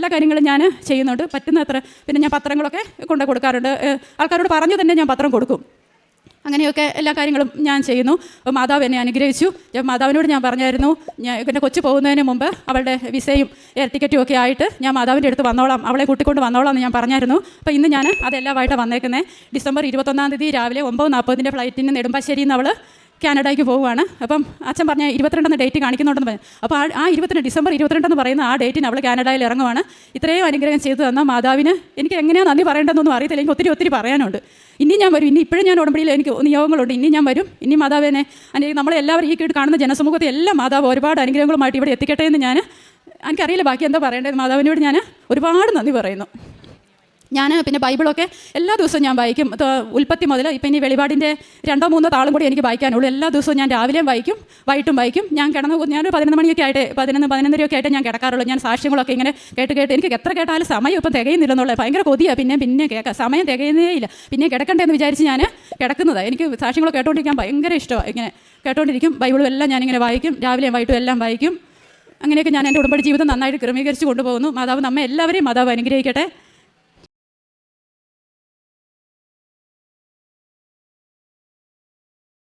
എല്ലാ കാര്യങ്ങളും ഞാൻ ചെയ്യുന്നുണ്ട്, പറ്റുന്നത്ര. പിന്നെ ഞാൻ പത്രങ്ങളൊക്കെ കൊണ്ട് കൊടുക്കാറുണ്ട്, ആൾക്കാരോട് പറഞ്ഞു തന്നെ ഞാൻ പത്രം കൊടുക്കും. അങ്ങനെയൊക്കെ എല്ലാ കാര്യങ്ങളും ഞാൻ ചെയ്യുന്നു. അപ്പോൾ മാതാവ് എന്നെ അനുഗ്രഹിച്ചു. മാതാവിനോട് ഞാൻ പറഞ്ഞായിരുന്നു, എൻ്റെ കൊച്ചു പോകുന്നതിന് മുമ്പ് അവളുടെ വിസയും എയർ ടിക്കറ്റും ഒക്കെ ആയിട്ട് ഞാൻ മാതാവിൻ്റെ അടുത്ത് വന്നോളാം, അവളെ കൂട്ടിക്കൊണ്ട് വന്നോളാം എന്ന് ഞാൻ പറഞ്ഞായിരുന്നു. അപ്പോൾ ഇന്ന് ഞാൻ അതെല്ലാമായിട്ട് വന്നേക്കുന്നത്. ഡിസംബർ 21 രാവിലെ 9:40 ഫ്ലൈറ്റിന് നെടുമ്പാശ്ശേരിയിൽ നിന്ന് അവൾ കാനഡയ്ക്ക് പോവുകയാണ്. അപ്പം അച്ഛൻ പറഞ്ഞ 22 ഡേറ്റ് കാണിക്കുന്നുണ്ടെന്ന് പറഞ്ഞു. അപ്പോൾ ആ ഡിസംബർ 22 പറയുന്ന ആ ഡേറ്റിന് അവൾ കാനഡയിൽ ഇറങ്ങുവാണ്. ഇത്രയും അനുഗ്രഹം ചെയ്തു തന്ന മാതാവിന് എനിക്ക് എങ്ങനെയാണ് നന്ദി പറയേണ്ടതെന്നൊന്നും അറിയത്തില്ല. എനിക്ക് ഒത്തിരി പറയാനുണ്ട്. ഇനി ഞാൻ വരും, ഇപ്പോഴും ഞാൻ ഉടമ്പടിയിൽ എനിക്ക് നിയോഗങ്ങളുണ്ട്. ഇനി ഞാൻ വരും. ഇനി മാതാവിനെ നമ്മളെല്ലാവരും ഈ കീഴ് കാണുന്ന ജനസമൂഹത്തെ എല്ലാം മാതാവ് ഒരുപാട് അനുഗ്രഹങ്ങളുമായിട്ട് ഇവിടെ എത്തിക്കട്ടെ എന്ന് എനിക്കറിയില്ല ബാക്കി എന്താ പറയേണ്ടത്. മാതാവിനോട് ഞാൻ ഒരുപാട് നന്ദി പറയുന്നു. ഞാൻ പിന്നെ ബൈബിളൊക്കെ എല്ലാ ദിവസവും ഞാൻ വായിക്കും. ഉൽപ്പത്തി മുതൽ ഇപ്പം ഇനി വെളിപാടിൻ്റെ 2-3 താളും കൂടി എനിക്ക് വായിക്കാനുള്ളൂ. എല്ലാ ദിവസവും ഞാൻ രാവിലെയും വായിക്കും, വൈകിട്ടും വായിക്കും. ഞാനൊരു 11 മണിയൊക്കെ ആയിട്ട് 11-11:30 ആയിട്ട് ഞാൻ കിടക്കാറുള്ളൂ. ഞാൻ സാക്ഷ്യങ്ങളൊക്കെ ഇങ്ങനെ കേട്ട് എനിക്ക് എത്ര കേട്ടാലും സമയം ഇപ്പം തികയുന്നില്ലെന്നുള്ളത് ഭയങ്കര കൊതിയാണ്. പിന്നെ കേൾക്കാം, സമയം തികയുന്നേ ഇല്ല. പിന്നെ കിടക്കണ്ടെന്ന് വിചാരിച്ച് ഞാൻ കിടക്കുന്നതാണ്. എനിക്ക് സാക്ഷ്യങ്ങളൊക്കെ കേട്ടോണ്ടിരിക്കാൻ ഭയങ്കര ഇഷ്ടമാണ്. ഇങ്ങനെ കേട്ടോണ്ടിരിക്കും. ബൈബിളും എല്ലാം ഞാനിങ്ങനെ വായിക്കും, രാവിലെയും വൈകിട്ടും എല്ലാം വായിക്കും. അങ്ങനെയൊക്കെ ഞാൻ എൻ്റെ ഉടമ്പടി ജീവിതം നന്നായിട്ട് ക്രമീകരിച്ച് കൊണ്ടുപോകുന്നു. മാതാവ് നമ്മെ എല്ലാവരെയും മാതാവ് അനുഗ്രഹിക്കട്ടെ.